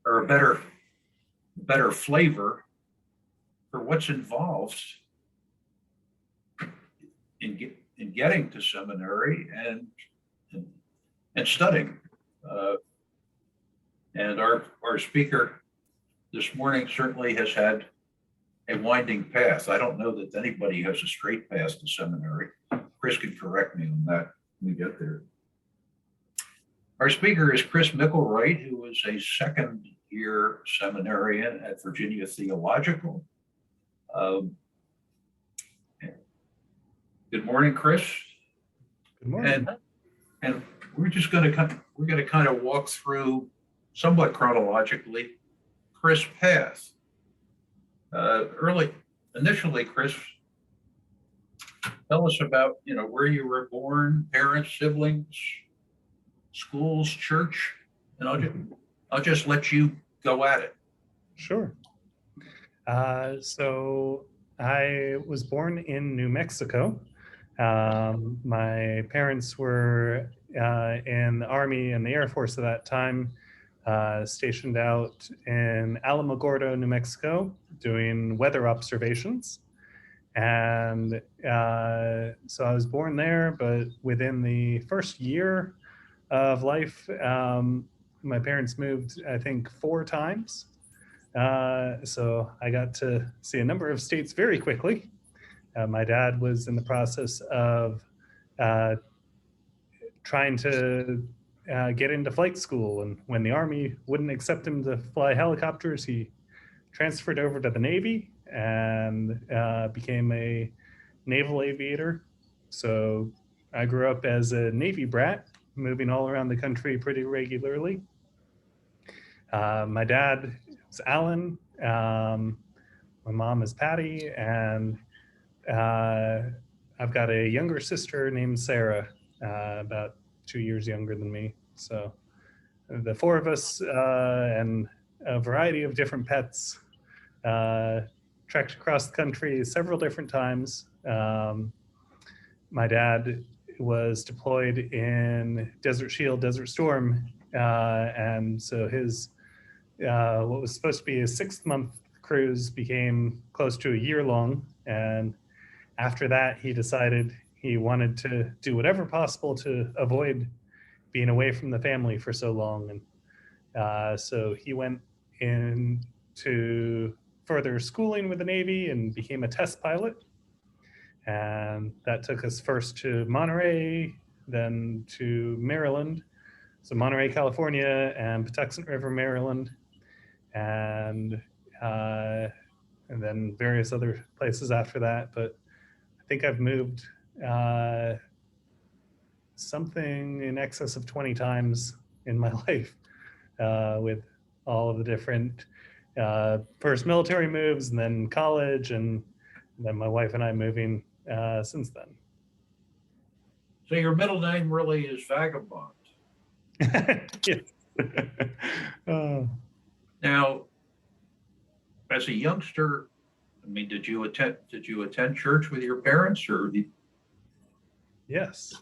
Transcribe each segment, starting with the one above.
or a better flavor for what's involved in getting to seminary and studying. And our speaker this morning certainly has had a winding path. I don't know that anybody has a straight path to seminary. Chris can correct me on that when we get there. Our speaker is Chris Micklewright, who is a second-year seminarian at Virginia Theological. Good morning, Chris. Good morning. And we're just going to kind of walk through somewhat chronologically Chris' path. Initially, Chris, tell us about where you were born, parents, siblings, schools, church, and I'll just let you go at it. Sure. So I was born in New Mexico. My parents were in the Army and the Air Force at that time, stationed out in Alamogordo, New Mexico, doing weather observations. And so I was born there, but within the first year of life, my parents moved, I think, 4 times. So I got to see a number of states very quickly. My dad was in the process of trying to get into flight school, and when the Army wouldn't accept him to fly helicopters, he transferred over to the Navy and became a naval aviator. So I grew up as a Navy brat, moving all around the country pretty regularly. My dad is Alan, my mom is Patty, and I've got a younger sister named Sarah, about 2 years younger than me. So the 4 of us and a variety of different pets trekked across the country several different times. My dad was deployed in Desert Shield, Desert Storm, and so his what was supposed to be a 6-month cruise became close to a year long. And after that, he decided he wanted to do whatever possible to avoid being away from the family for so long. And so he went into further schooling with the Navy and became a test pilot. And that took us first to Monterey, then to Maryland. So Monterey, California, and Patuxent River, Maryland, and then various other places after that. But I think I've moved something in excess of 20 times in my life, with all of the different first military moves, and then college, and then my wife and I moving since then. So your middle name really is Vagabond. Yes. Now, as a youngster, I mean, did you attend church with your parents, or Yes.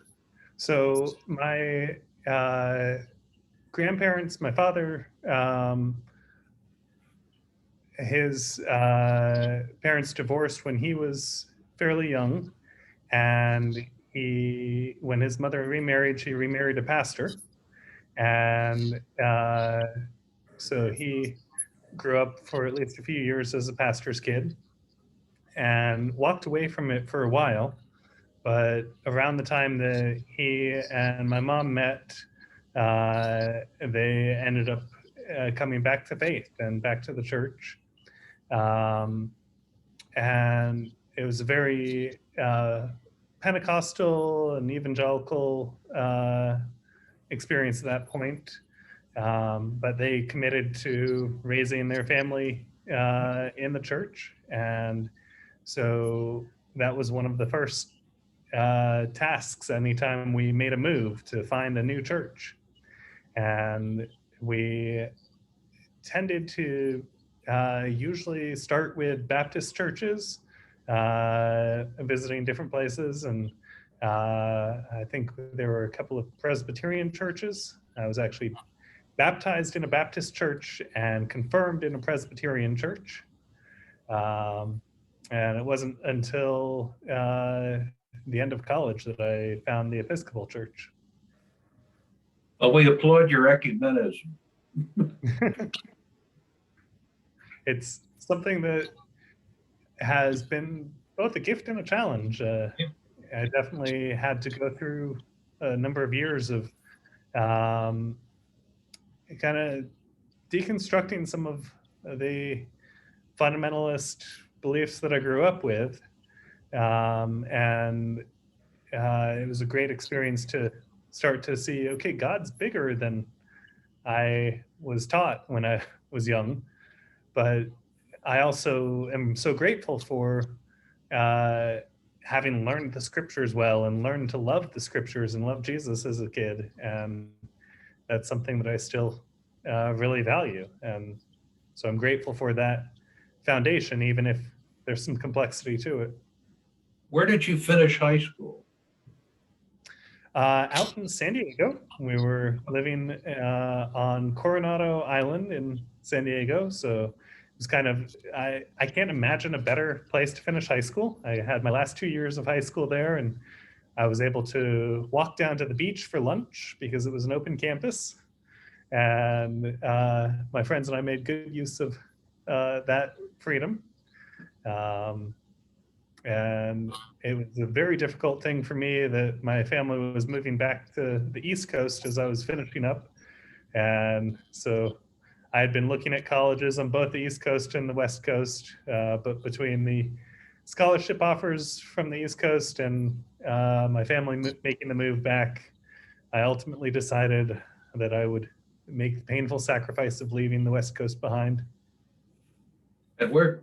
So my grandparents, my father, his parents divorced when he was fairly young, and when his mother remarried, she remarried a pastor, and so he grew up for at least a few years as a pastor's kid and walked away from it for a while. But around the time that he and my mom met, they ended up coming back to faith and back to the church. And it was a very Pentecostal and evangelical experience at that point. But they committed to raising their family in the church. And so that was one of the first tasks anytime we made a move, to find a new church. And we tended to usually start with Baptist churches, visiting different places. And I think there were a couple of Presbyterian churches. I was actually baptized in a Baptist church and confirmed in a Presbyterian church. And it wasn't until the end of college that I found the Episcopal Church. Well, we applaud your ecumenism. It's something that has been both a gift and a challenge. I definitely had to go through a number of years of kind of deconstructing some of the fundamentalist beliefs that I grew up with. And it was a great experience to start to see, okay, God's bigger than I was taught when I was young. But I also am so grateful for having learned the scriptures well and learned to love the scriptures and love Jesus as a kid. And that's something that I still really value. And so I'm grateful for that foundation, even if there's some complexity to it. Where did you finish high school? Out in San Diego. We were living on Coronado Island in San Diego. So it was kind of, I can't imagine a better place to finish high school. I had my last 2 years of high school there, and I was able to walk down to the beach for lunch because it was an open campus. And my friends and I made good use of that freedom. And it was a very difficult thing for me that my family was moving back to the East Coast as I was finishing up. And so I had been looking at colleges on both the East Coast and the West Coast, but between the scholarship offers from the East Coast and my family making the move back, I ultimately decided that I would make the painful sacrifice of leaving the West Coast behind. And where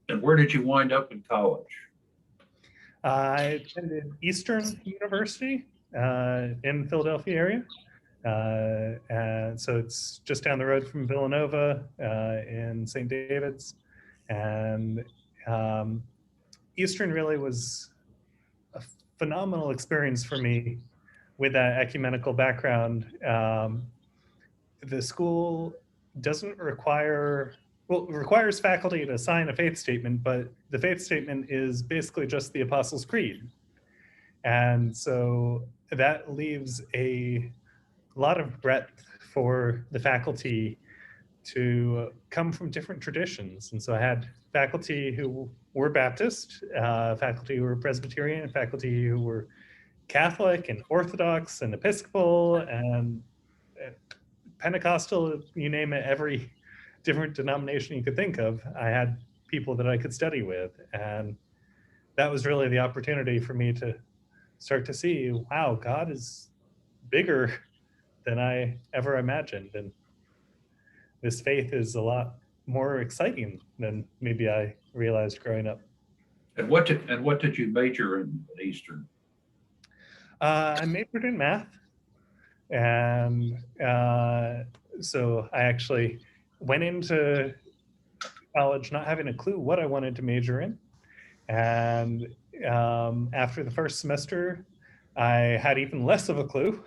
did you wind up in college? I attended Eastern University in Philadelphia area. And so it's just down the road from Villanova in St. David's. And Eastern really was a phenomenal experience for me with that ecumenical background. The school doesn't require, well, it requires faculty to sign a faith statement, but the faith statement is basically just the Apostles' Creed. And so that leaves a lot of breadth for the faculty to come from different traditions. And so I had faculty who were Baptist, faculty who were Presbyterian, faculty who were Catholic and Orthodox and Episcopal and Pentecostal, you name it, every different denomination you could think of. I had people that I could study with. And that was really the opportunity for me to start to see, wow, God is bigger than I ever imagined. And this faith is a lot more exciting than maybe I realized growing up. And what did you major in at Eastern? I majored in math. And so I actually went into college not having a clue what I wanted to major in. And after the first semester, I had even less of a clue.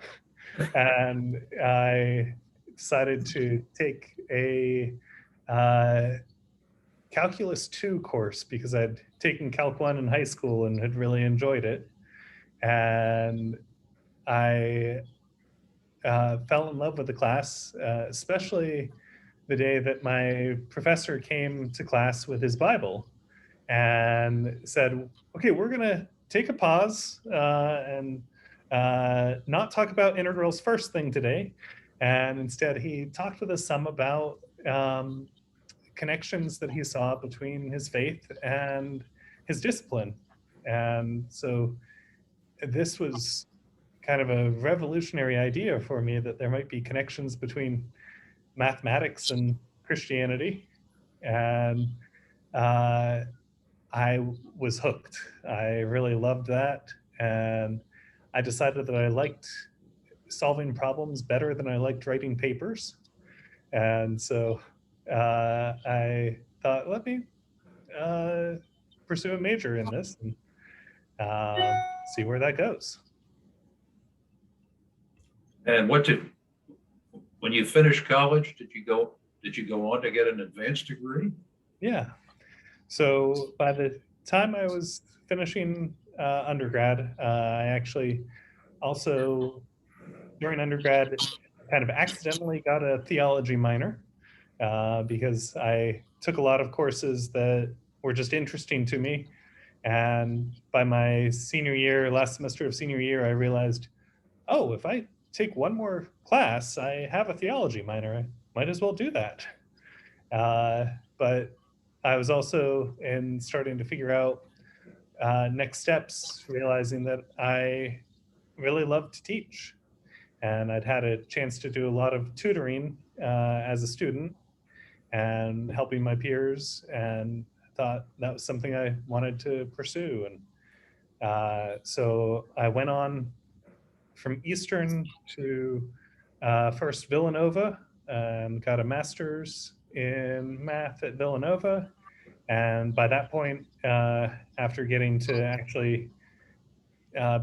And I decided to take a Calculus 2 course because I'd taken Calc 1 in high school and had really enjoyed it. And I fell in love with the class, especially the day that my professor came to class with his Bible and said, okay, we're going to take a pause and not talk about integrals first thing today. And instead, he talked with us some about connections that he saw between his faith and his discipline. And so this was kind of a revolutionary idea for me, that there might be connections between mathematics and Christianity. And I was hooked. I really loved that. And I decided that I liked solving problems better than I liked writing papers. And so I thought, let me pursue a major in this and see where that goes. And what did When you finished college, did you go on to get an advanced degree? Yeah. So by the time I was finishing undergrad, I actually also during undergrad kind of accidentally got a theology minor because I took a lot of courses that were just interesting to me. And by my senior year, last semester of senior year, I realized, oh, if I take one more class, I have a theology minor. I might as well do that. But I was also starting to figure out next steps, realizing that I really love to teach. And I'd had a chance to do a lot of tutoring as a student and helping my peers, and thought that was something I wanted to pursue. And so I went on from Eastern to first Villanova and got a master's in math at Villanova. And by that point, after getting to actually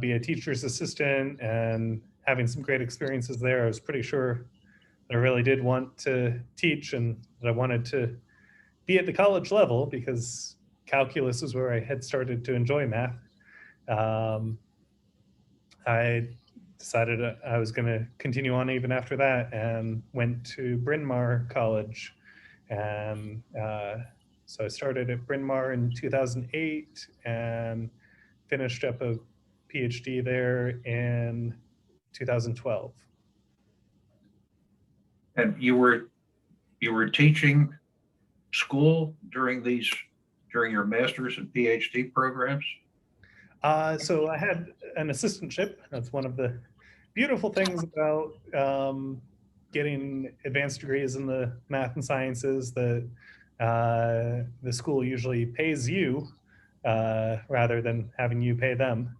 be a teacher's assistant and having some great experiences there, I was pretty sure that I really did want to teach and that I wanted to be at the college level, because calculus is where I had started to enjoy math. I decided I was going to continue on even after that, and went to Bryn Mawr College. And so I started at Bryn Mawr in 2008 and finished up a PhD there in 2012. And you were teaching school during your master's and PhD programs? So I had an assistantship. That's one of the beautiful things about getting advanced degrees in the math and sciences, that the school usually pays you rather than having you pay them.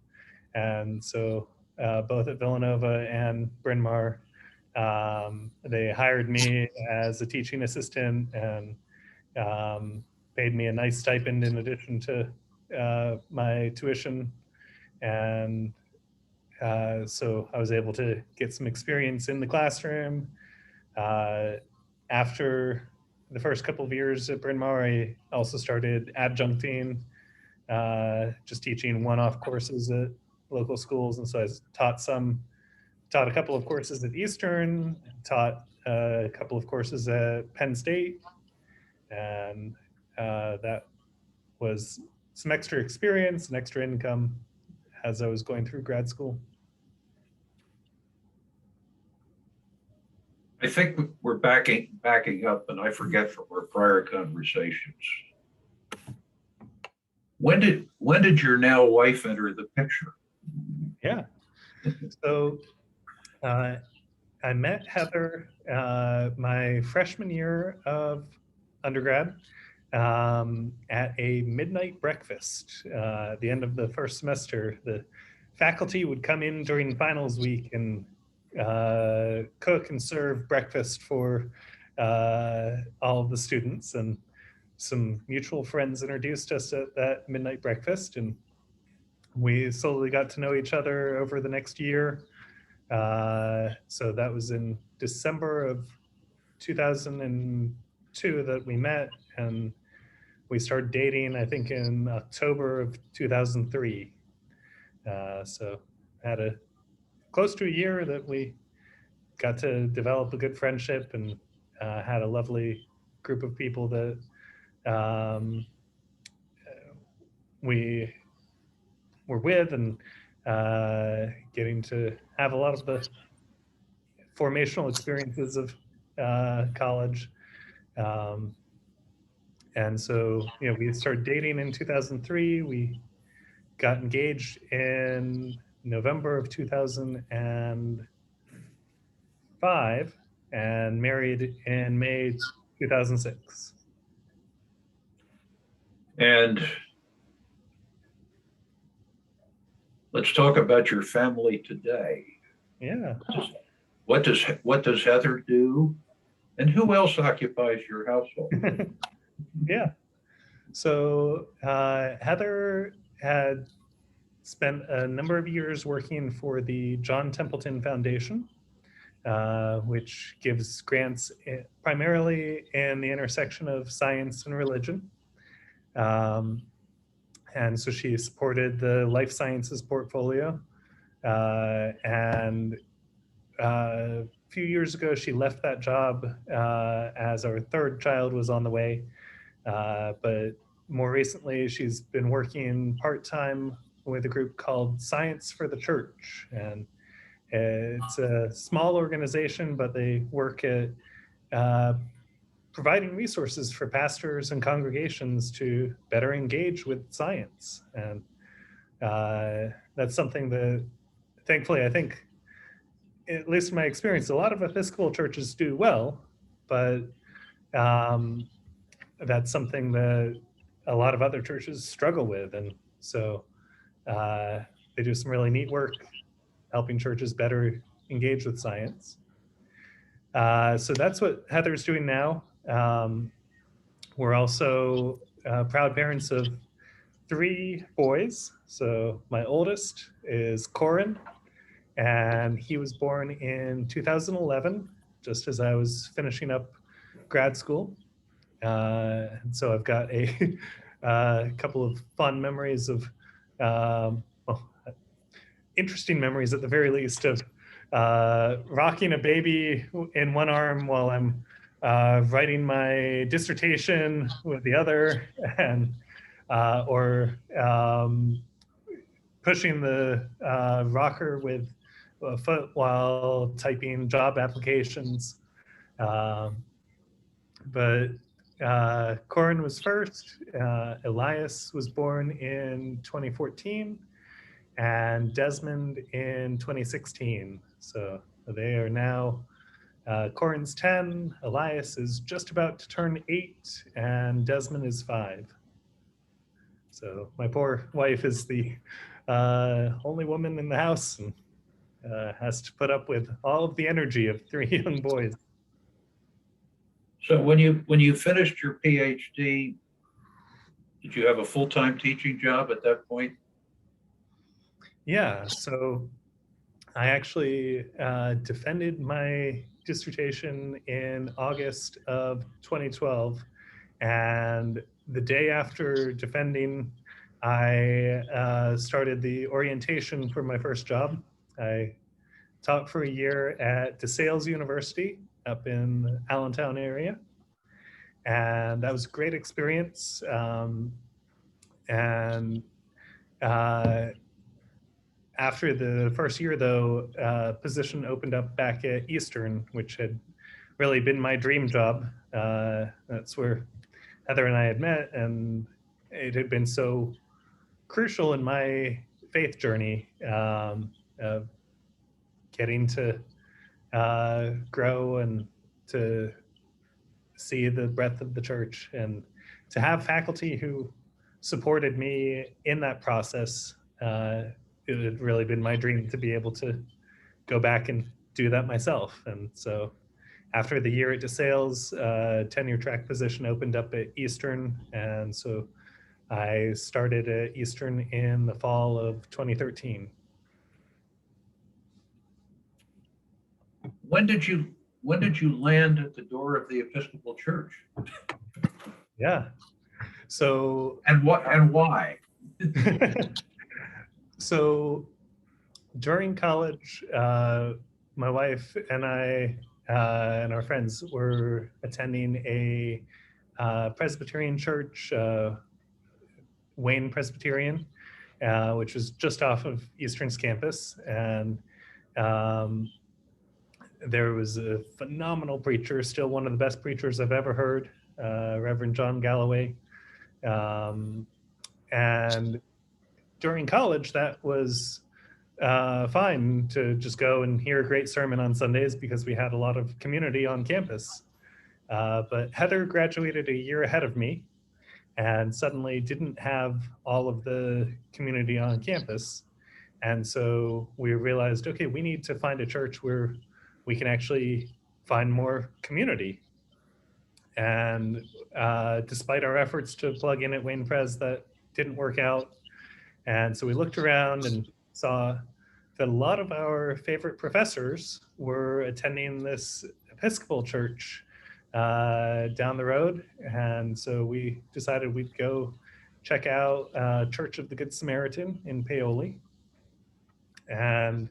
And so both at Villanova and Bryn Mawr, they hired me as a teaching assistant and paid me a nice stipend in addition to my tuition. And so I was able to get some experience in the classroom. After the first couple of years at Bryn Mawr, I also started adjuncting, just teaching one-off courses at local schools. And so I taught a couple of courses at Eastern, taught a couple of courses at Penn State, and that was some extra experience and extra income as I was going through grad school. I think we're backing up, and I forget from our prior conversations. When did your now wife enter the picture? Yeah. So I met Heather my freshman year of undergrad at a midnight breakfast. At the end of the first semester, the faculty would come in during finals week and cook and serve breakfast for all of the students. And some mutual friends introduced us at that midnight breakfast, and we slowly got to know each other over the next year. So that was in December of 2002 that we met, and we started dating, I think, in October of 2003. So had a close to a year that we got to develop a good friendship, and had a lovely group of people that we were with, and getting to have a lot of the formational experiences of college. And so, we started dating in 2003. We got engaged in November of 2005 and married in May 2006. And let's talk about your family today. Yeah. What does Heather do, and who else occupies your household? Yeah. So Heather had spent a number of years working for the John Templeton Foundation, which gives grants primarily in the intersection of science and religion. And so she supported the life sciences portfolio. And a few years ago, she left that job as our third child was on the way. But more recently, she's been working part-time with a group called Science for the Church. And it's a small organization, but they work at providing resources for pastors and congregations to better engage with science. And that's something that, thankfully, I think, at least in my experience, a lot of Episcopal churches do well, but that's something that a lot of other churches struggle with. And so they do some really neat work helping churches better engage with science. So that's what Heather's doing now. We're also proud parents of 3 boys. So my oldest is Corin, and he was born in 2011, just as I was finishing up grad school. And so I've got a couple of fun memories of, interesting memories at the very least, of rocking a baby in one arm while I'm writing my dissertation with the other, and or pushing the rocker with a foot while typing job applications. But Corin was first. Elias was born in 2014, and Desmond in 2016. So they are now, Corin's 10, Elias is just about to turn 8, and Desmond is 5. So my poor wife is the only woman in the house, and has to put up with all of the energy of 3 young boys. So when you finished your PhD, did you have a full-time teaching job at that point? Yeah, so I actually defended my dissertation in August of 2012. And the day after defending, I started the orientation for my first job. I taught for a year at DeSales University up in the Allentown area. And that was a great experience. After the first year, though, a position opened up back at Eastern, which had really been my dream job. That's where Heather and I had met, and it had been so crucial in my faith journey, of getting to grow and to see the breadth of the church, and to have faculty who supported me in that process. It had really been my dream to be able to go back and do that myself. And so after the year at DeSales, tenure track position opened up at Eastern. And so I started at Eastern in the fall of 2013. When did you land at the door of the Episcopal Church? Yeah. So And why? So during college, my wife and I and our friends were attending a Presbyterian church, Wayne Presbyterian, which was just off of Eastern's campus. And there was a phenomenal preacher, still one of the best preachers I've ever heard, Reverend John Galloway. And during college, that was fine to just go and hear a great sermon on Sundays because we had a lot of community on campus. But Heather graduated a year ahead of me and suddenly didn't have all of the community on campus. And so we realized, okay, we need to find a church where we can actually find more community. And despite our efforts to plug in at Wayne Pres, that didn't work out. And so we looked around and saw that a lot of our favorite professors were attending this Episcopal church down the road. And so we decided we'd go check out Church of the Good Samaritan in Paoli. And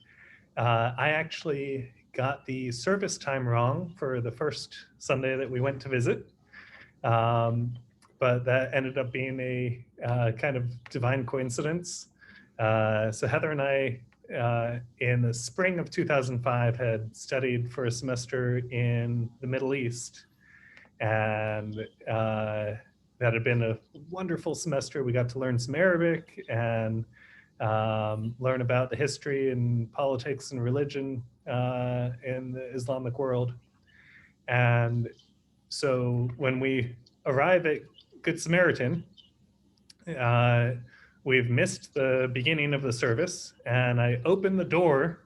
I actually got the service time wrong for the first Sunday that we went to visit. But that ended up being a kind of divine coincidence. So Heather and I, in the spring of 2005, had studied for a semester in the Middle East. And that had been a wonderful semester. We got to learn some Arabic and learn about the history and politics and religion in the Islamic world. And so when we arrive at Good Samaritan, we've missed the beginning of the service, and I open the door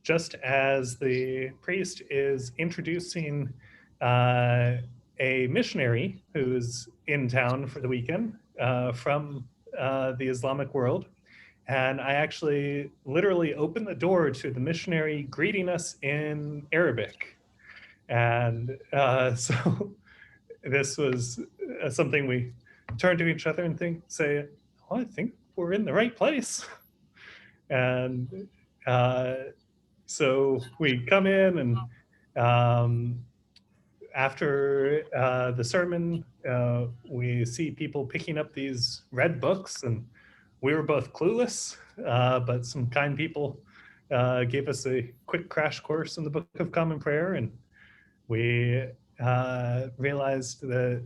just as the priest is introducing a missionary who's in town for the weekend from the Islamic world. And I actually literally opened the door to the missionary greeting us in Arabic. And so this was something we turn to each other and say, oh, I think we're in the right place. And so we come in, and after the sermon, we see people picking up these red books, and we were both clueless, but some kind people gave us a quick crash course in the Book of Common Prayer, and we realized that,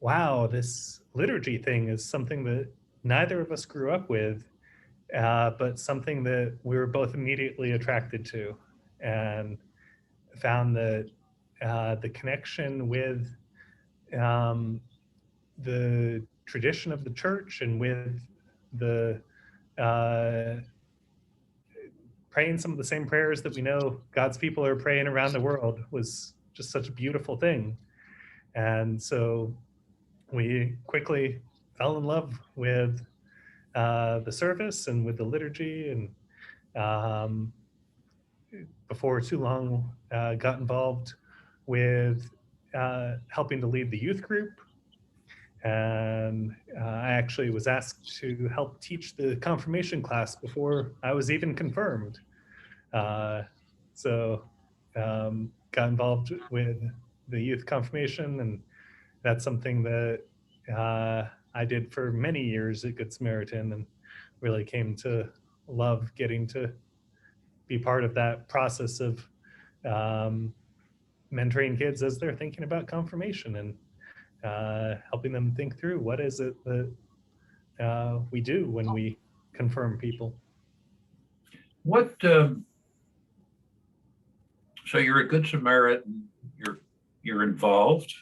wow, this liturgy thing is something that neither of us grew up with, but something that we were both immediately attracted to, and found that the connection with the tradition of the church and with the praying some of the same prayers that we know God's people are praying around the world was just such a beautiful thing. And so we quickly fell in love with the service and with the liturgy, and before too long got involved with helping to lead the youth group. And I actually was asked to help teach the confirmation class before I was even confirmed. So got involved with the youth confirmation, and that's something that I did for many years at Good Samaritan, and really came to love getting to be part of that process of mentoring kids as they're thinking about confirmation, and helping them think through what is it that we do when we confirm people. What, so you're a Good Samaritan, you're involved.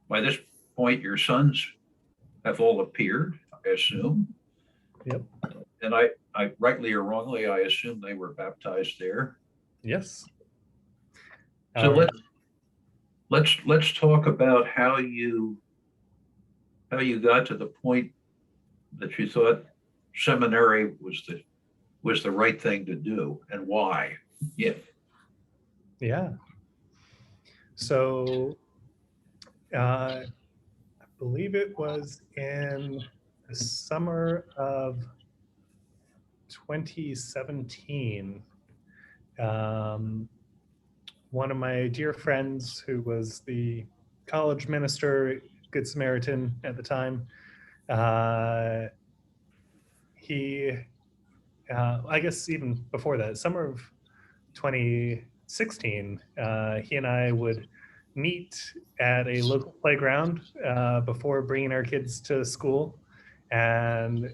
By this point, your sons have all appeared, I assume. Yep. And I rightly or wrongly, I assume they were baptized there. Yes. So let's talk about how you got to the point that you thought seminary was the right thing to do, and why. Yeah. So I believe it was in the summer of 2017. One of my dear friends, who was the college minister at Good Samaritan at the time, he, I guess even before that, summer of 2016, he and I would meet at a local playground before bringing our kids to school, and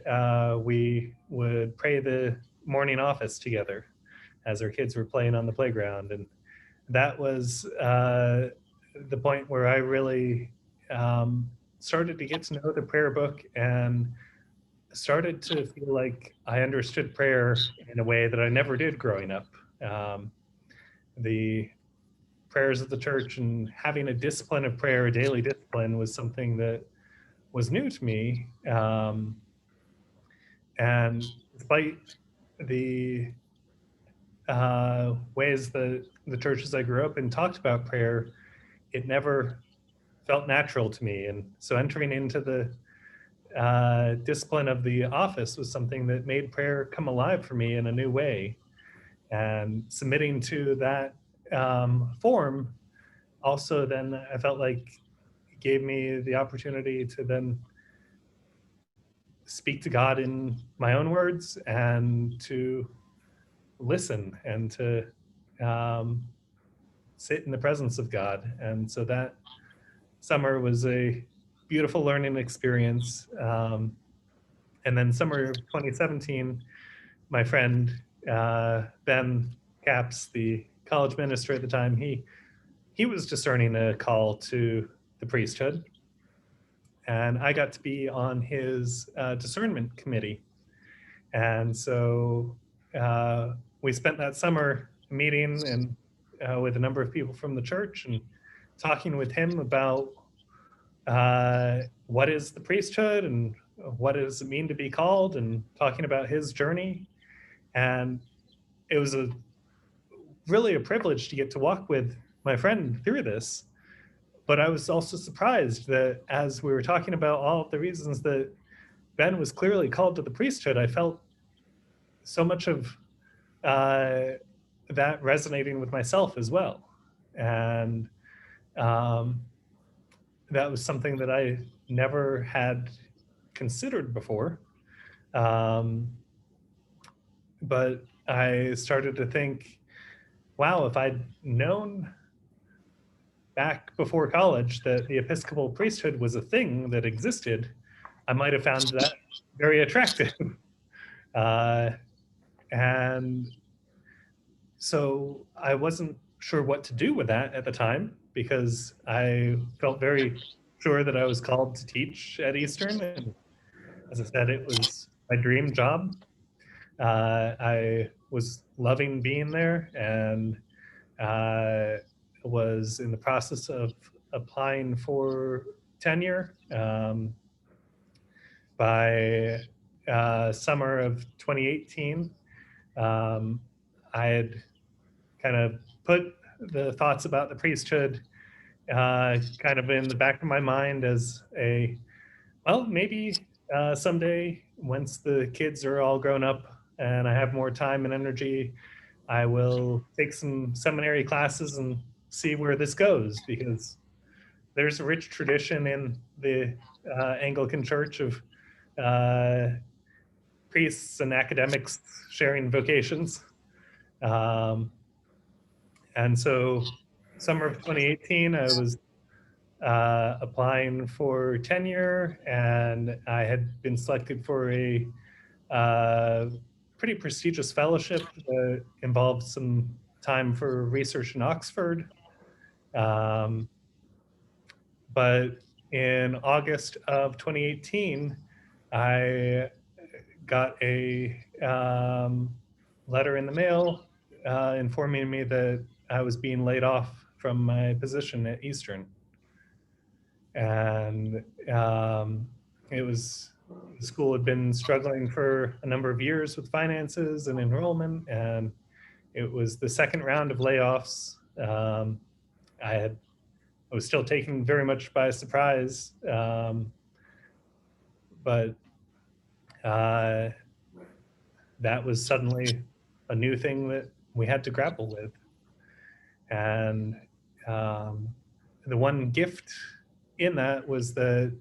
we would pray the morning office together as our kids were playing on the playground. And that was the point where I really started to get to know the prayer book, and started to feel like I understood prayer in a way that I never did growing up. The prayers of the church and having a discipline of prayer, a daily discipline, was something that was new to me. And despite the ways that the churches I grew up in talked about prayer, it never felt natural to me. And so entering into the discipline of the office was something that made prayer come alive for me in a new way. And submitting to that form also then I felt like it gave me the opportunity to then speak to God in my own words and to listen and to um, sit in the presence of God. And so that summer was a beautiful learning experience. And then summer of 2017, my friend Ben Capps, the college minister at the time, he was discerning a call to the priesthood, and I got to be on his discernment committee. And so we spent that summer meeting and with a number of people from the church and talking with him about what is the priesthood and what does it mean to be called, and talking about his journey. And it was really a privilege to get to walk with my friend through this. But I was also surprised that as we were talking about all of the reasons that Ben was clearly called to the priesthood, I felt so much of that resonating with myself as well. And that was something that I never had considered before. But I started to think, wow, if I'd known back before college that the Episcopal priesthood was a thing that existed, I might have found that very attractive. And so I wasn't sure what to do with that at the time, because I felt very sure that I was called to teach at Eastern. And as I said, it was my dream job. I was loving being there, and was in the process of applying for tenure. By summer of 2018, I had kind of put the thoughts about the priesthood kind of in the back of my mind as well, maybe someday, once the kids are all grown up and I have more time and energy, I will take some seminary classes and see where this goes, because there's a rich tradition in the Anglican Church of priests and academics sharing vocations. And so summer of 2018, I was applying for tenure, and I had been selected for a pretty prestigious fellowship that involved some time for research in Oxford. But in August of 2018, I got a letter in the mail informing me that I was being laid off from my position at Eastern. And it was, the school had been struggling for a number of years with finances and enrollment, and it was the second round of layoffs. I was still taken very much by surprise, but that was suddenly a new thing that we had to grapple with. And the one gift in that was that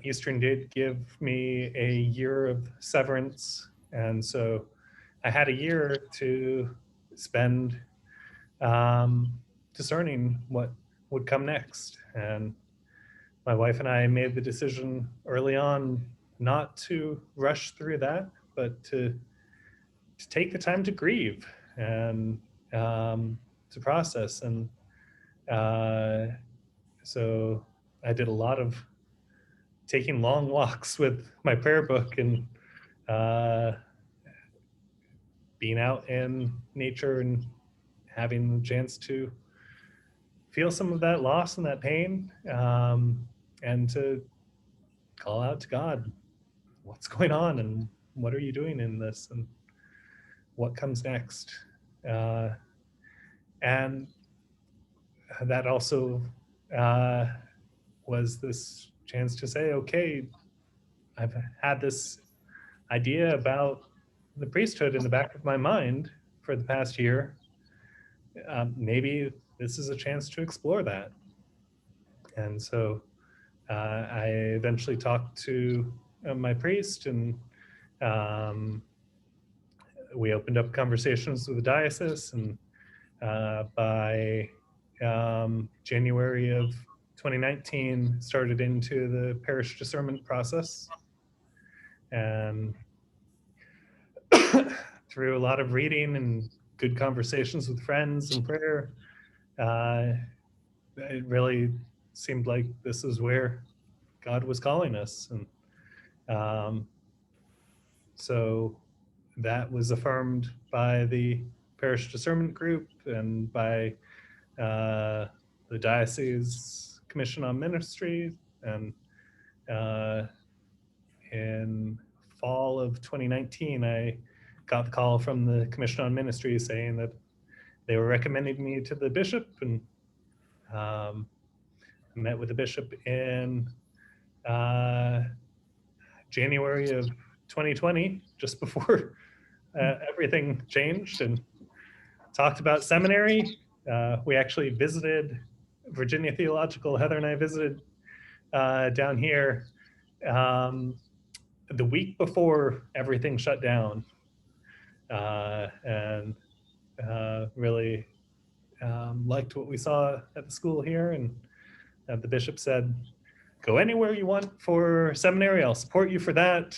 Eastern did give me a year of severance. And so I had a year to spend discerning what would come next. And my wife and I made the decision early on not to rush through that, but to take the time to grieve and to process. And so I did a lot of taking long walks with my prayer book and being out in nature and having the chance to feel some of that loss and that pain, and to call out to God, what's going on and what are you doing in this, and what comes next? And that also was this chance to say, okay, I've had this idea about the priesthood in the back of my mind for the past year. Maybe this is a chance to explore that. And so I eventually talked to my priest, and we opened up conversations with the diocese. And by January of 2019, started into the parish discernment process. And through a lot of reading and good conversations with friends and prayer, it really seemed like this is where God was calling us. And so that was affirmed by the parish discernment group and by the diocese commission on ministry. And in fall of 2019, I got the call from the commission on ministry saying that they were recommending me to the bishop, and met with the bishop in January of 2020, just before everything changed, and talked about seminary. We actually visited Virginia Theological. Heather and I visited down here the week before everything shut down, and really liked what we saw at the school here. And the bishop said, go anywhere you want for seminary, I'll support you for that.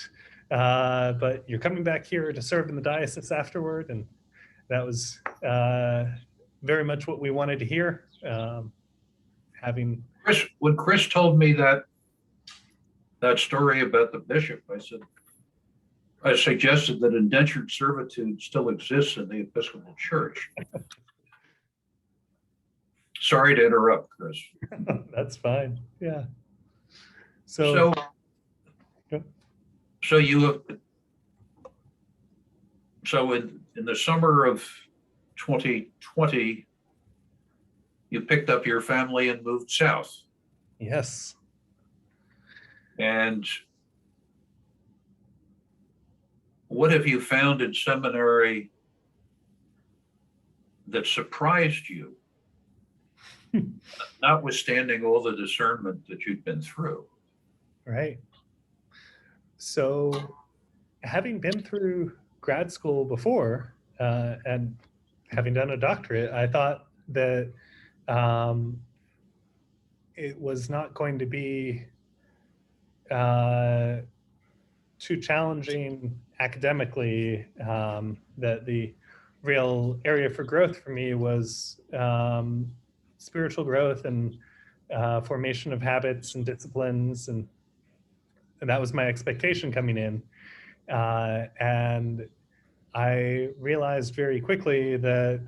But you're coming back here to serve in the diocese afterward. And that was very much what we wanted to hear. When Chris told me that story about the bishop, I suggested that indentured servitude still exists in the Episcopal Church. Sorry to interrupt, Chris. That's fine. Yeah. So in the summer of 2020, you picked up your family and moved south. Yes. And what have you found in seminary that surprised you, notwithstanding all the discernment that you've been through? Right. So having been through grad school before and having done a doctorate, I thought that it was not going to be too challenging academically, that the real area for growth for me was spiritual growth and formation of habits and disciplines. And that was my expectation coming in. And I realized very quickly that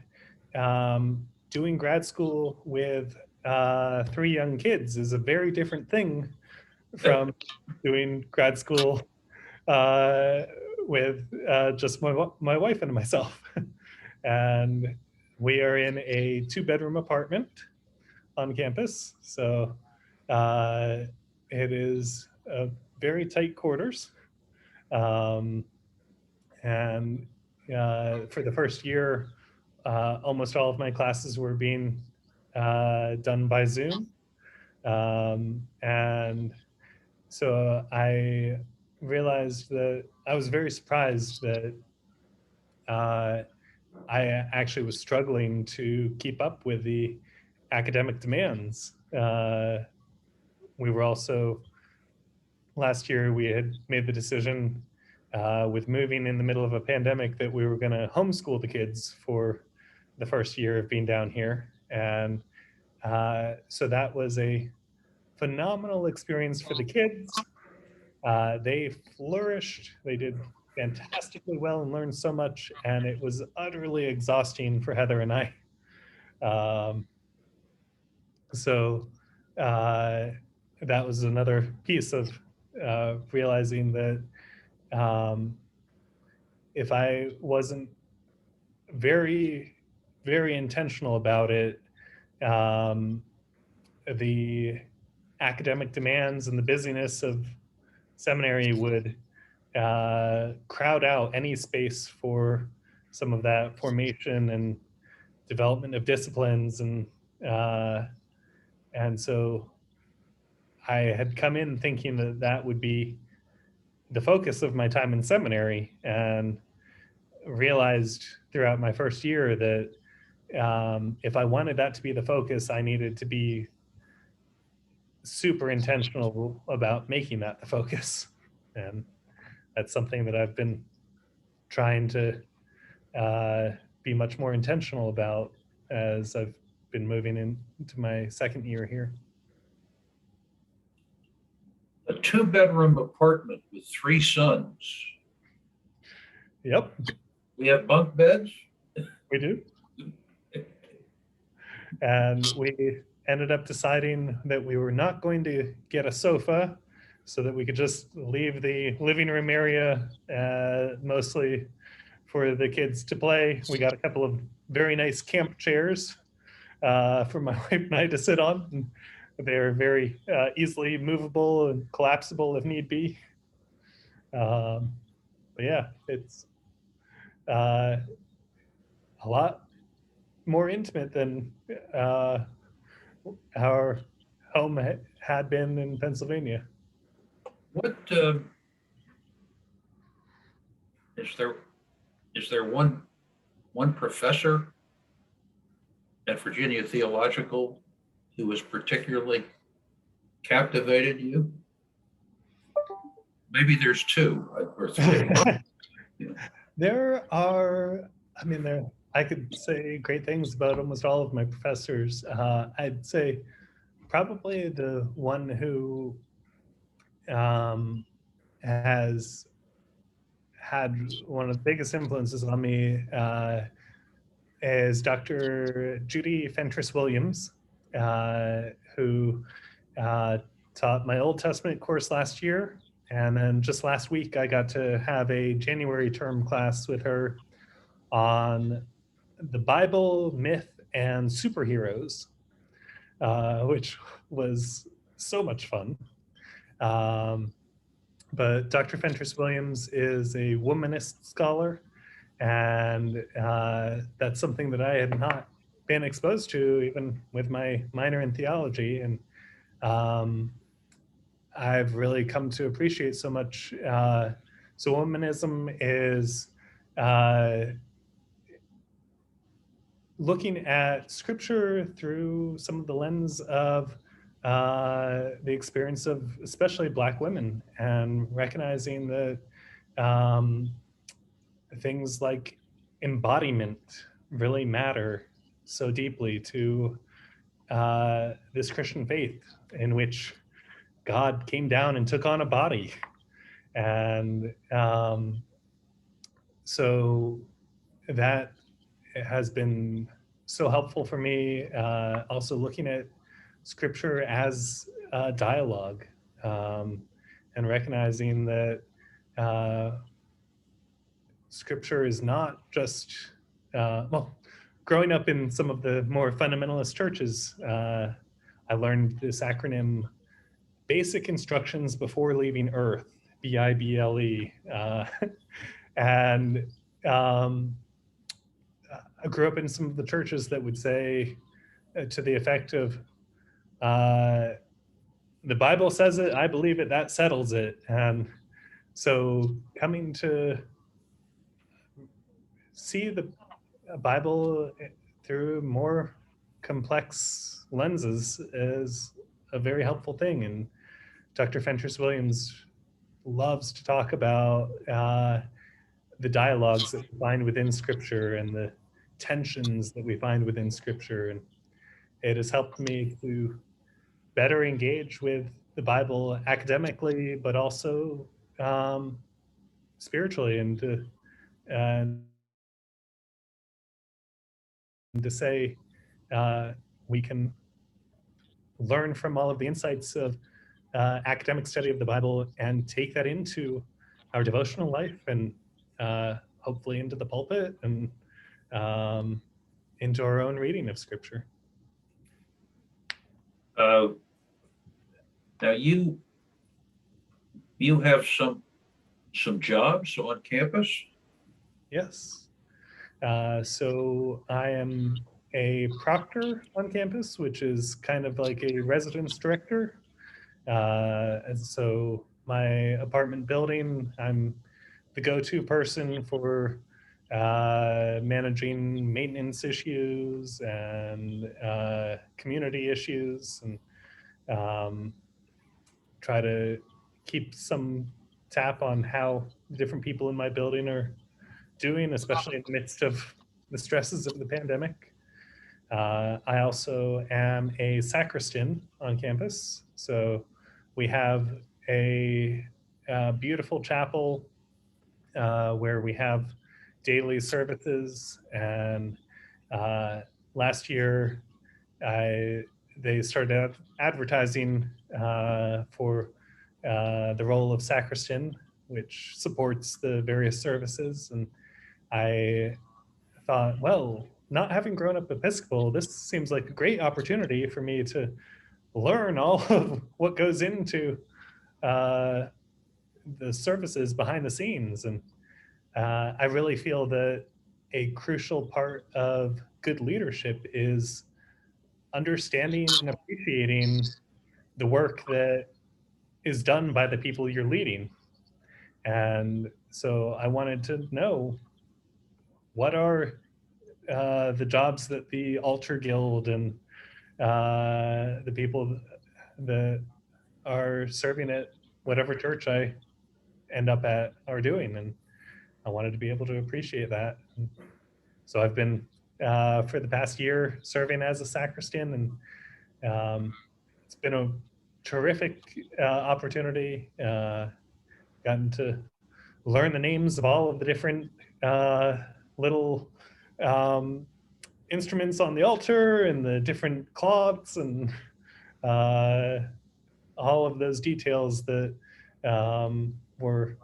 doing grad school with 3 young kids is a very different thing from doing grad school with just my wife and myself. And we are in a 2-bedroom apartment on campus. So it is very tight quarters. And for the first year, almost all of my classes were being done by Zoom. And so I realized that I was very surprised that I actually was struggling to keep up with the academic demands. We were also, last year, we had made the decision with moving in the middle of a pandemic that we were going to homeschool the kids for the first year of being down here. And so that was a phenomenal experience for the kids. They flourished. They did fantastically well and learned so much. And it was utterly exhausting for Heather and I. So that was another piece of realizing that if I wasn't very, very intentional about it, the academic demands and the busyness of seminary would crowd out any space for some of that formation and development of disciplines, and so I had come in thinking that that would be the focus of my time in seminary, and realized throughout my first year that if I wanted that to be the focus, I needed to be super intentional about making that the focus. And that's something that I've been trying to be much more intentional about as I've been moving into my second year here. A 2-bedroom apartment with 3 sons. Yep, We have bunk beds. we do. And we ended up deciding that we were not going to get a sofa so that we could just leave the living room area mostly for the kids to play. We got a couple of very nice camp chairs for my wife and I to sit on. And they're very easily movable and collapsible if need be. But yeah, it's a lot more intimate than our home had been in Pennsylvania. What is there one professor at Virginia Theological who has particularly captivated you? Maybe there's 2 or 3. There are, I mean, I could say great things about almost all of my professors. I'd say probably the one who has had one of the biggest influences on me is Dr. Judy Fentress Williams, who taught my Old Testament course last year. And then just last week, I got to have a January term class with her on the Bible, myth, and superheroes, which was so much fun. But Dr. Fentress Williams is a womanist scholar, and that's something that I had not been exposed to even with my minor in theology. And I've really come to appreciate so much. So womanism is looking at scripture through some of the lens of the experience of especially Black women, and recognizing that things like embodiment really matter so deeply to this Christian faith, in which God came down and took on a body. And so that has been so helpful for me. Also looking at scripture as a dialogue, and recognizing that scripture is not just, well, growing up in some of the more fundamentalist churches, I learned this acronym, Basic Instructions Before Leaving Earth, BIBLE. And I grew up in some of the churches that would say to the effect of, the Bible says it, I believe it, that settles it. And so coming to see the Bible through more complex lenses is a very helpful thing. And Dr. Fentress Williams loves to talk about the dialogues that we find within Scripture and the tensions that we find within Scripture. And it has helped me to better engage with the Bible academically, but also spiritually, and to say we can learn from all of the insights of academic study of the Bible and take that into our devotional life, and hopefully into the pulpit and into our own reading of Scripture. Now you have some jobs on campus. Yes. So I am a proctor on campus, which is kind of like a residence director. And so my apartment building, I'm the go-to person for managing maintenance issues and community issues, and try to keep some tap on how different people in my building are doing, especially in the midst of the stresses of the pandemic. I also am a sacristan on campus. So we have a beautiful chapel where we have daily services. And last year, they started advertising for the role of sacristan, which supports the various services. And I thought, well, not having grown up Episcopal, this seems like a great opportunity for me to learn all of what goes into the services behind the scenes. And I really feel that a crucial part of good leadership is understanding and appreciating the work that is done by the people you're leading. And so I wanted to know, what are the jobs that the altar guild and the people that are serving at whatever church I end up at are doing. And I wanted to be able to appreciate that. And so I've been, for the past year, serving as a sacristan, and it's been a terrific opportunity. Gotten to learn the names of all of the different little instruments on the altar and the different cloths and all of those details that were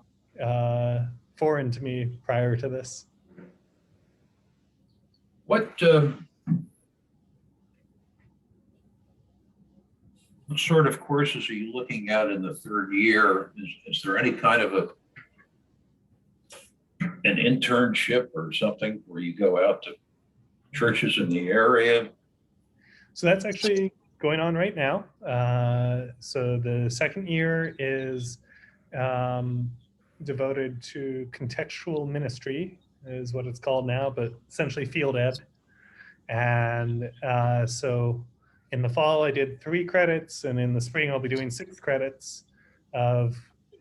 foreign to me prior to this. What sort of courses are you looking at in the third year? Is there any kind of an internship or something where you go out to churches in the area? So that's actually going on right now. So the second year is devoted to contextual ministry, is what it's called now, but essentially field ed. And so in the fall, I did 3 credits, and in the spring, I'll be doing 6 credits of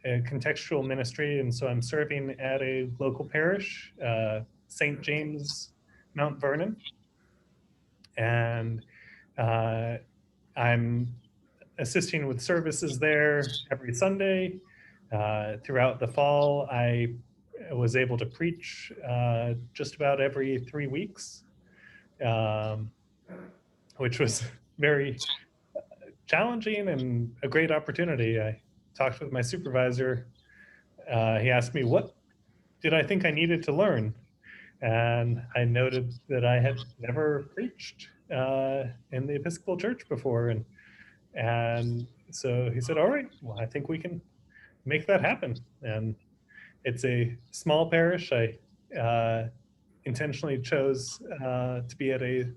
contextual ministry. And so I'm serving at a local parish, St. James, Mount Vernon. And I'm assisting with services there every Sunday. Throughout the fall, I was able to preach just about every 3 weeks, which was very challenging and a great opportunity. I talked with my supervisor. He asked me, what did I think I needed to learn? And I noted that I had never preached in the Episcopal Church before. And so he said, all right, well, I think we can make that happen. And it's a small parish. I intentionally chose to be at a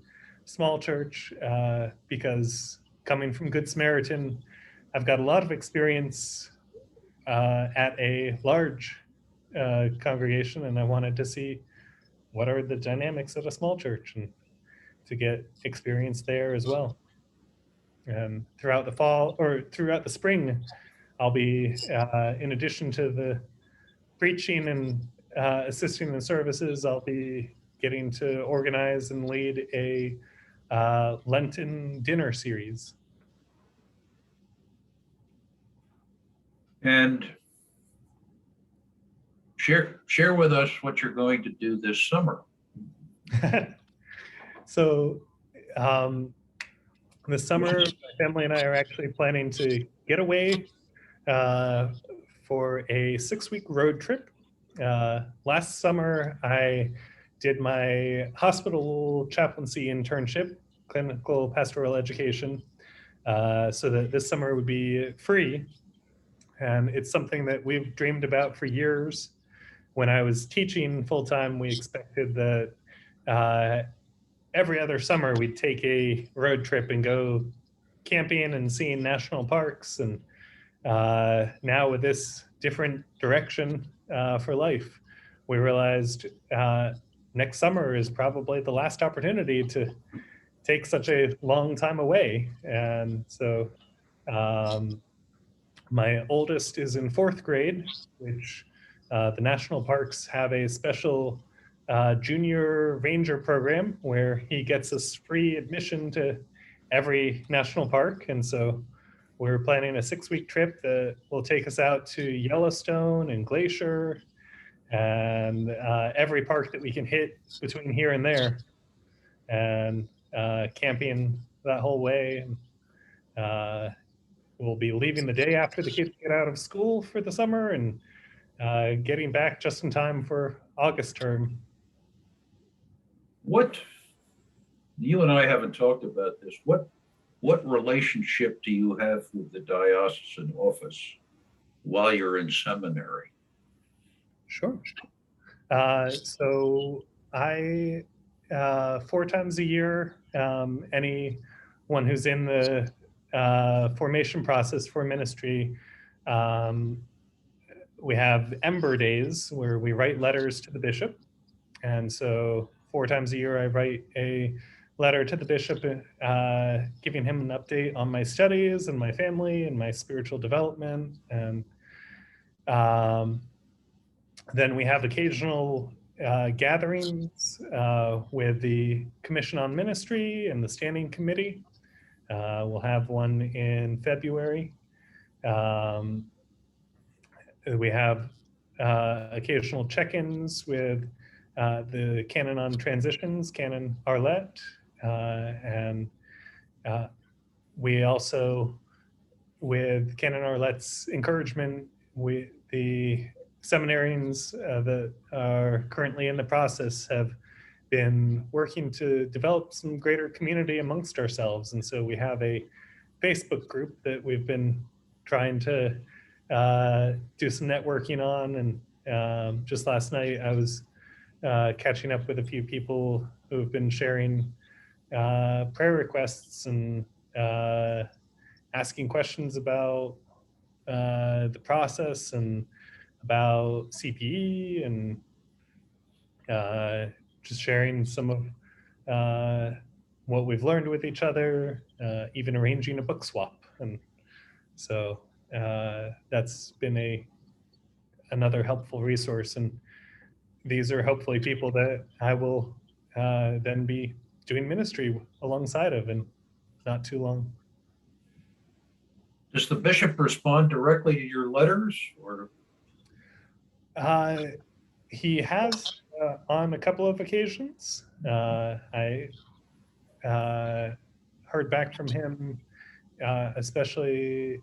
small church because coming from Good Samaritan, I've got a lot of experience at a large congregation, and I wanted to see what are the dynamics at a small church and to get experience there as well. And throughout the fall, or throughout the spring, I'll be, in addition to the preaching and assisting in the services, I'll be getting to organize and lead a Lenten dinner series. And share with us what you're going to do this summer. So this summer, my family and I are actually planning to get away for a 6-week road trip last summer, I did my hospital chaplaincy internship, clinical pastoral education, so that this summer would be free. And it's something that we've dreamed about for years. When I was teaching full-time, we expected that every other summer we'd take a road trip and go camping and seeing national parks. And now with this different direction for life, we realized next summer is probably the last opportunity to take such a long time away. And so my oldest is in 4th grade, which the national parks have a special junior ranger program where he gets us free admission to every national park. And so we're planning a 6-week trip that will take us out to Yellowstone and Glacier and every park that we can hit between here and there, and camping that whole way. We'll be leaving the day after the kids get out of school for the summer and getting back just in time for August term. You and I haven't talked about this. What relationship do you have with the diocesan office while you're in seminary? Sure. So I, 4 times a year, anyone who's in the formation process for ministry, we have Ember Days where we write letters to the bishop. And so 4 times a year, I write a letter to the bishop, giving him an update on my studies and my family and my spiritual development. And then we have occasional gatherings with the Commission on Ministry and the Standing Committee. We'll have one in February. We have occasional check-ins with the Canon on Transitions, Canon Arlette, and we also, with Canon Arlette's encouragement, the seminarians that are currently in the process have been working to develop some greater community amongst ourselves. And so we have a Facebook group that we've been trying to do some networking on. And just last night, I was catching up with a few people who have been sharing prayer requests and asking questions about the process and about CPE, and just sharing some of what we've learned with each other, even arranging a book swap. And so that's been another helpful resource. And these are hopefully people that I will then be doing ministry alongside of in not too long. Does the bishop respond directly to your letters, or? He has on a couple of occasions. I heard back from him, especially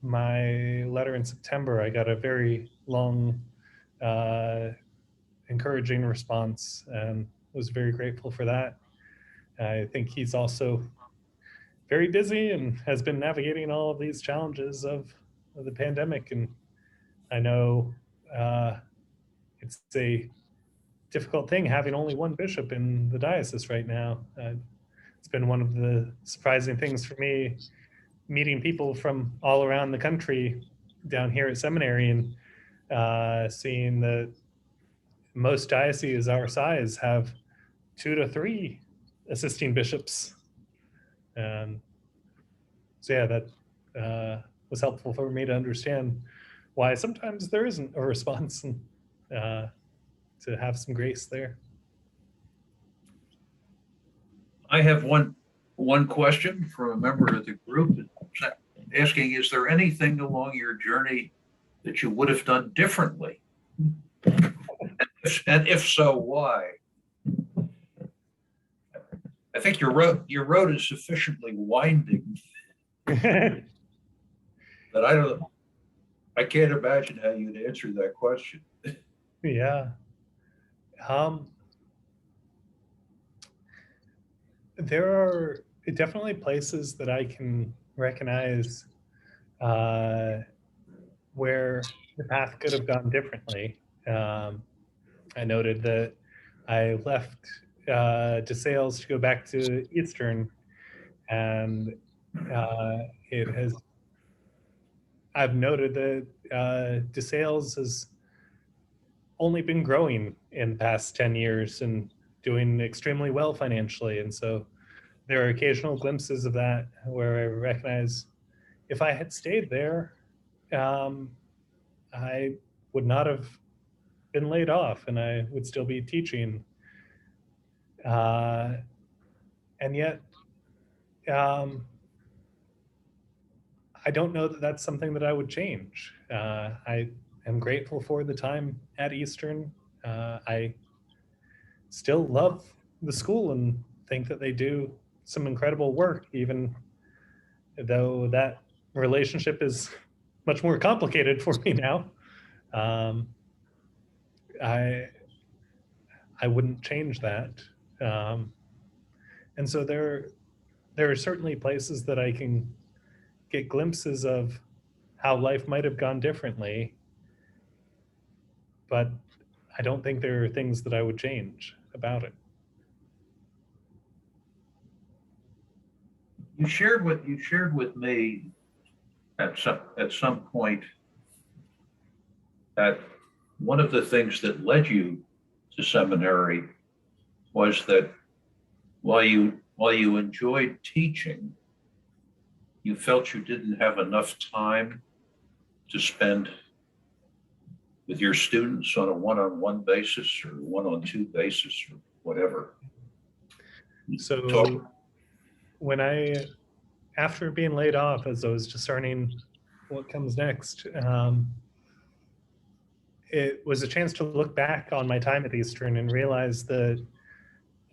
my letter in September. I got a very long, encouraging response and was very grateful for that. I think he's also very busy and has been navigating all of these challenges of the pandemic. And I know it's a difficult thing having only one bishop in the diocese right now. It's been one of the surprising things for me, meeting people from all around the country down here at seminary, and seeing that most dioceses our size have 2 to 3 assisting bishops. And so yeah, that was helpful for me to understand why sometimes there isn't a response, and to have some grace there. I have one question from a member of the group asking, is there anything along your journey that you would have done differently? And if so, why? I think your road is sufficiently winding that I can't imagine how you'd answer that question. Yeah. Um, there are definitely places that I can recognize uh, where the path could have gone differently. Um, I noted that I left DeSales to go back to Eastern, and uh, it has. I've noted that DeSales has only been growing in the past 10 years and doing extremely well financially. And so there are occasional glimpses of that where I recognize if I had stayed there, um, I would not have been laid off and I would still be teaching. Uh, and yet, um, I don't know that that's something that I would change. I am grateful for the time at Eastern. I still love the school and think that they do some incredible work, even though that relationship is much more complicated for me now. Um, I I wouldn't change that. Um, and so there are certainly places that I can get glimpses of how life might have gone differently, but I don't think there are things that I would change about it. You shared with me at some point that one of the things that led you to seminary was that while you enjoyed teaching, you felt you didn't have enough time to spend with your students on a one-on-one basis or one-on-two basis or whatever. Talk. So when after being laid off, as I was discerning what comes next, it was a chance to look back on my time at Eastern and realize that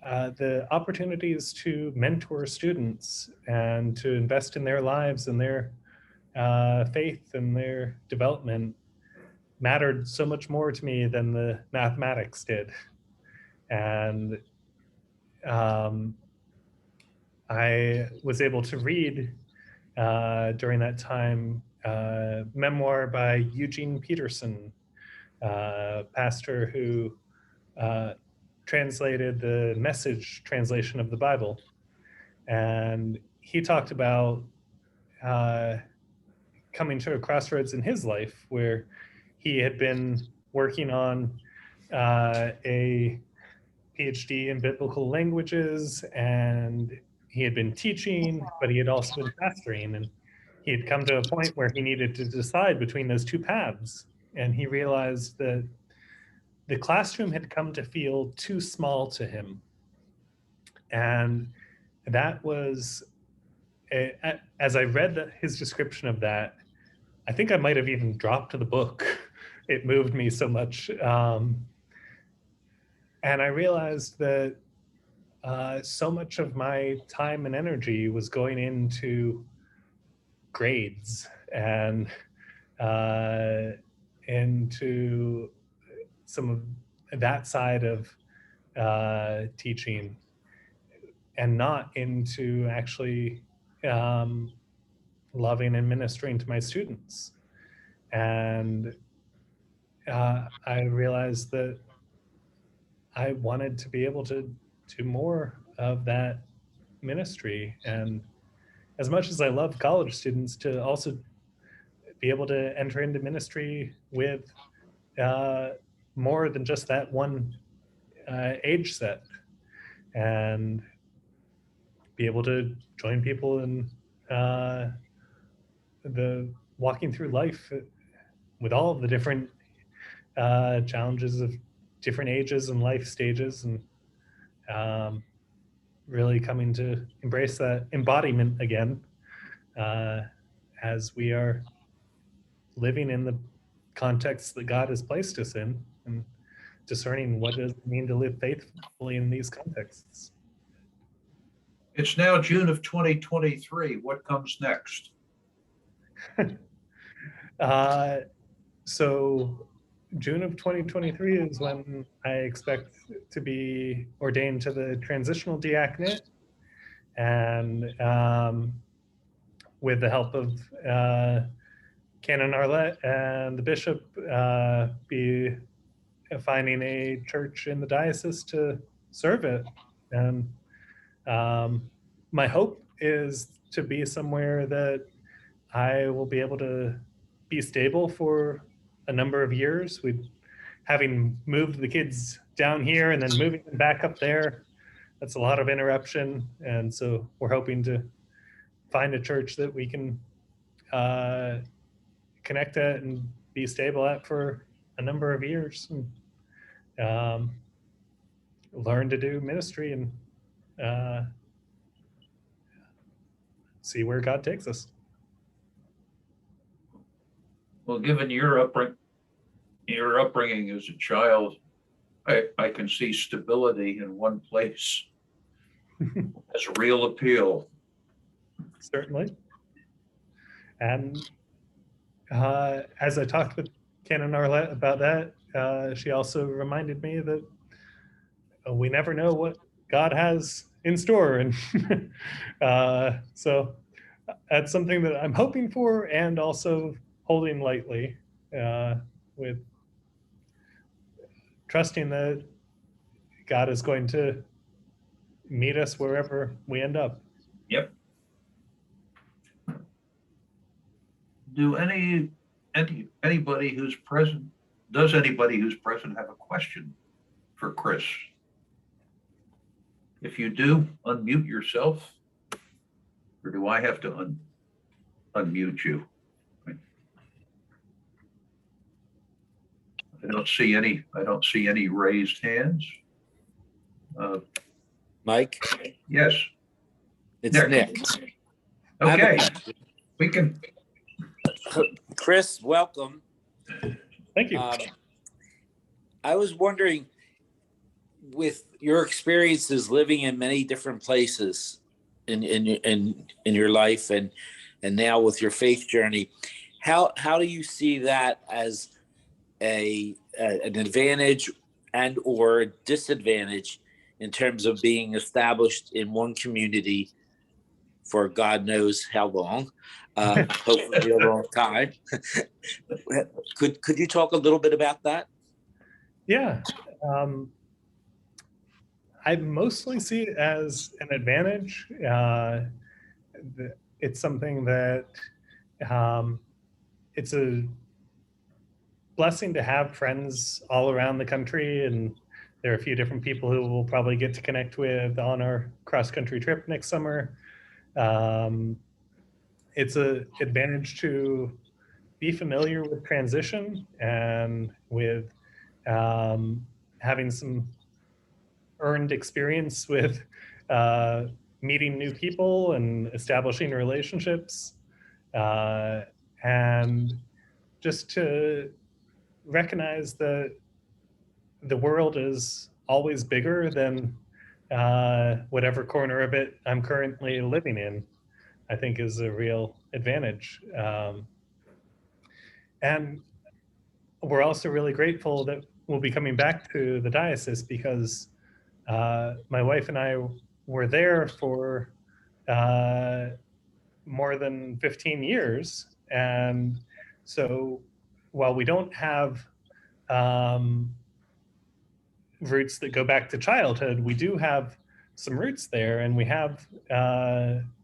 the opportunities to mentor students and to invest in their lives and their faith and their development mattered so much more to me than the mathematics did. And um, I was able to read during that time memoir by Eugene Peterson, pastor who translated the Message translation of the Bible. And he talked about uh, coming to a crossroads in his life where he had been working on a PhD in biblical languages, and he had been teaching, but he had also been pastoring. And he had come to a point where he needed to decide between those two paths. And he realized that the classroom had come to feel too small to him. And that was, as I read his description of that, I think I might have even dropped the book. It moved me so much. And I realized that so much of my time and energy was going into grades and into some of that side of teaching, and not into actually loving and ministering to my students. And I realized that I wanted to be able to do more of that ministry. And as much as I love college students, to also be able to enter into ministry with more than just that one age set, and be able to join people in the walking through life with all of the different challenges of different ages and life stages, and really coming to embrace that embodiment again as we are living in the context that God has placed us in, and discerning what does it mean to live faithfully in these contexts. It's now June of 2023. What comes next? So June of 2023 is when I expect to be ordained to the transitional diaconate, and with the help of Canon Arlette and the bishop, be finding a church in the diocese to serve it. And my hope is to be somewhere that I will be able to be stable for a number of years. Having moved the kids down here and then moving them back up there, that's a lot of interruption. And so we're hoping to find a church that we can connect at and be stable at for a number of years, and learn to do ministry and see where God takes us. Well, given your upbringing as a child, I can see stability in one place as a real appeal. Certainly. And as I talked with Canon Arlette about that, she also reminded me that we never know what God has in store. And so that's something that I'm hoping for and also holding lightly, with trusting that God is going to meet us wherever we end up. Yep. Do anybody who's present, does anybody who's present have a question for Chris? If you do, unmute yourself, or do I have to unmute you? I don't see any raised hands. Mike? Yes. It's Nick. Okay, we can. Chris, welcome. Thank you. I was wondering, with your experiences living in many different places in your life, and now with your faith journey, how do you see that as an advantage and or disadvantage in terms of being established in one community for God knows how long, hopefully a long time? Could you talk a little bit about that? Yeah. I mostly see it as an advantage. It's something that it's a blessing to have friends all around the country, and there are a few different people who we'll probably get to connect with on our cross-country trip next summer. It's an advantage to be familiar with transition and with having some earned experience with meeting new people and establishing relationships, and just to recognize that the world is always bigger than whatever corner of it I'm currently living in, I think is a real advantage. And we're also really grateful that we'll be coming back to the diocese, because my wife and I were there for more than 15 years. And so while we don't have roots that go back to childhood, we do have some roots there, and we have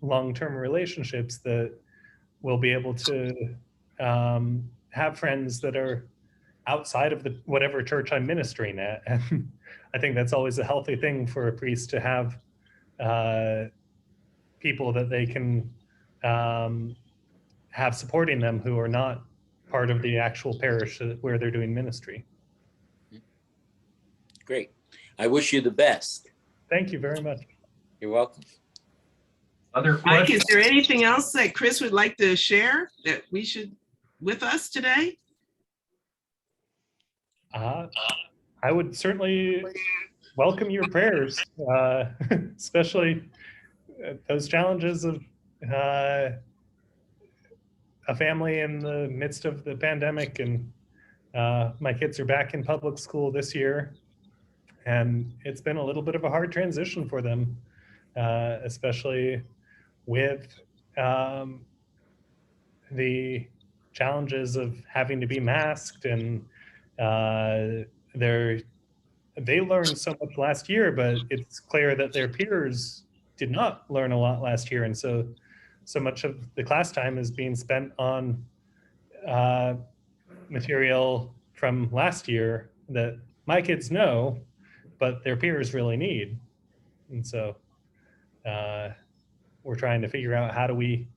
long-term relationships that we'll be able to have friends that are outside of whatever church I'm ministering at. And I think that's always a healthy thing for a priest, to have people that they can have supporting them who are not part of the actual parish where they're doing ministry. Great. I wish you the best. Thank you very much. You're welcome. Other Mike, questions? is there anything else that Chris would like to share that we should with us today? I would certainly welcome your prayers, especially those challenges of a family in the midst of the pandemic, and My kids are back in public school this year, and it's been a little bit of a hard transition for them, especially with the challenges of having to be masked, and they learned so much last year, but it's clear that their peers did not learn a lot last year, and so much of the class time is being spent on material from last year that my kids know, but their peers really need. And so we're trying to figure out, how do we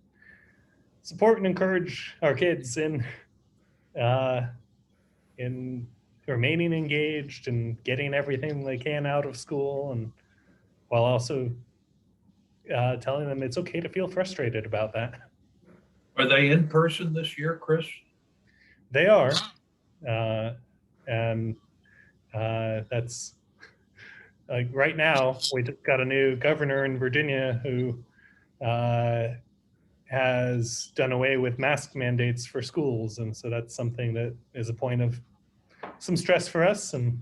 support and encourage our kids in remaining engaged and getting everything they can out of school, and while also telling them it's okay to feel frustrated about that. Are they in person this year, Chris? They are. And that's like right now, we just got a new governor in Virginia who has done away with mask mandates for schools. And so that's something that is a point of some stress for us. And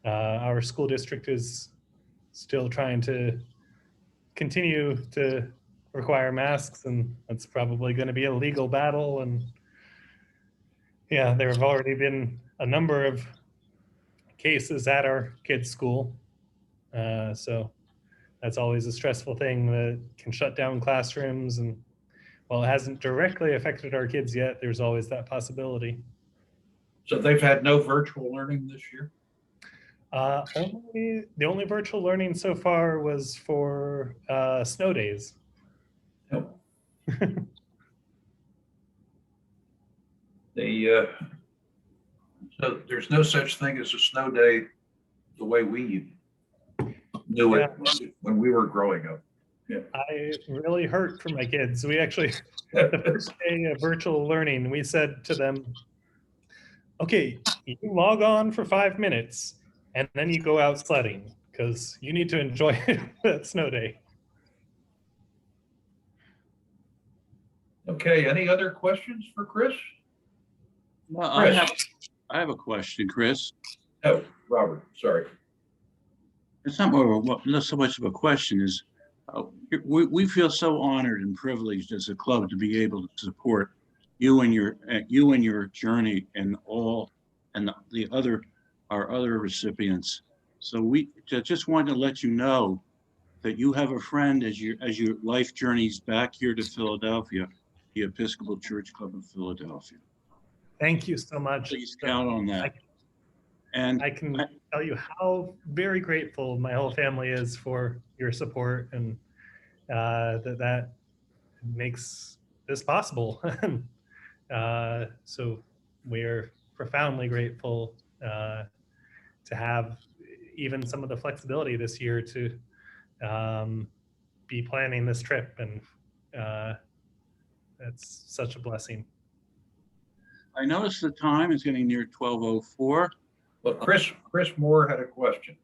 our school district is still trying to continue to require masks, and that's probably going to be a legal battle. And yeah, there have already been a number of cases at our kids' school. So that's always a stressful thing that can shut down classrooms. And while it hasn't directly affected our kids yet, there's always that possibility. So they've had no virtual learning this year? The only virtual learning so far was for snow days. No. So there's no such thing as a snow day the way we knew it when we were growing up. Yeah. I really hurt for my kids. We actually, the first day of virtual learning, we said to them, okay, you log on for 5 minutes and then you go out sledding because you need to enjoy that snow day. Okay, any other questions for Chris? Well, Chris. I have a question, Chris. Oh, Robert, sorry. It's not so much of a question as we feel so honored and privileged as a club to be able to support you and your journey and our other recipients. So we just wanted to let you know that you have a friend as your life journeys back here to Philadelphia, the Episcopal Church Club of Philadelphia. Thank you so much. Please count on that. I can tell you how very grateful my whole family is for your support, and that makes this possible. So we're profoundly grateful to have even some of the flexibility this year to be planning this trip, and that's such a blessing. I noticed the time is getting near 12:04. Well, Chris Moore had a question.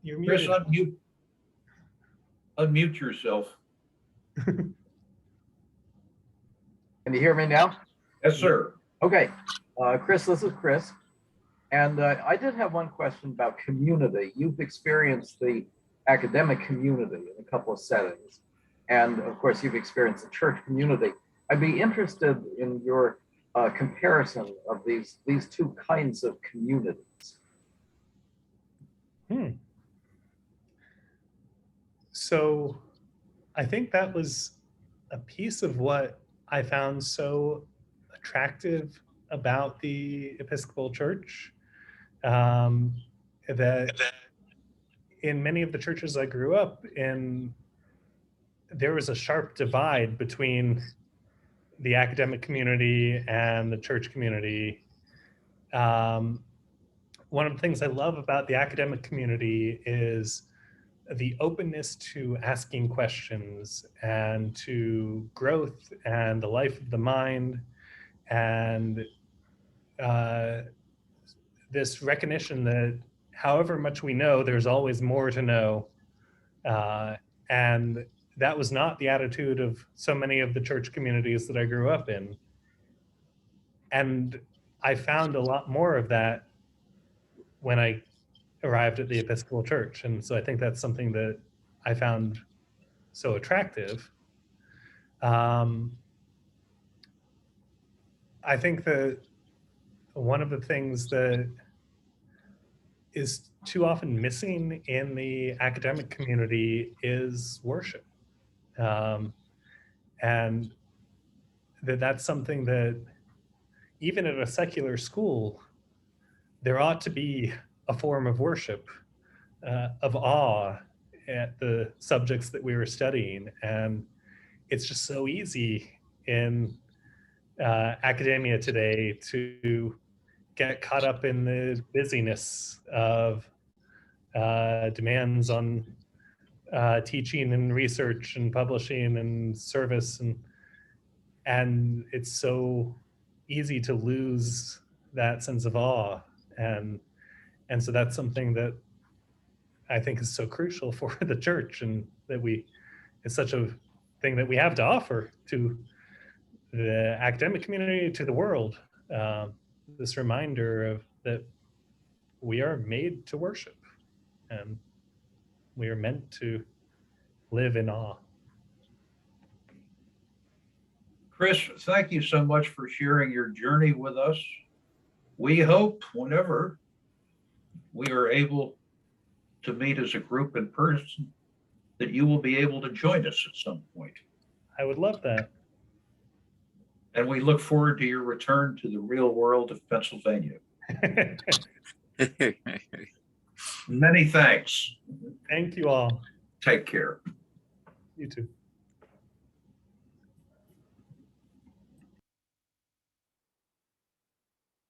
You're Chris, muted. unmute yourself. Can you hear me now? Yes, sir. Okay, Chris, this is Chris. And I did have one question about community. You've experienced the academic community in a couple of settings. And of course, you've experienced the church community. I'd be interested in your comparison of these two kinds of communities. So I think that was a piece of what I found so attractive about the Episcopal Church, that in many of the churches I grew up in, there was a sharp divide between the academic community and the church community. One of the things I love about the academic community is the openness to asking questions and to growth and the life of the mind, and this recognition that however much we know, there's always more to know. And that was not the attitude of so many of the church communities that I grew up in. And I found a lot more of that when I arrived at the Episcopal Church. And so I think that's something that I found so attractive. I think that one of the things that is too often missing in the academic community is worship. And that's something that even at a secular school, there ought to be a form of worship, of awe at the subjects that we were studying. And it's just so easy in academia today to get caught up in the busyness of demands on teaching and research and publishing and service, and it's so easy to lose that sense of awe, and so that's something that I think is so crucial for the church, and that it's such a thing that we have to offer to the academic community, to the world. This reminder of that we are made to worship, and we are meant to live in awe. Chris, thank you so much for sharing your journey with us. We hope whenever we are able to meet as a group in person, that you will be able to join us at some point. I would love that. And we look forward to your return to the real world of Pennsylvania. Many thanks. Thank you all. Take care. You too.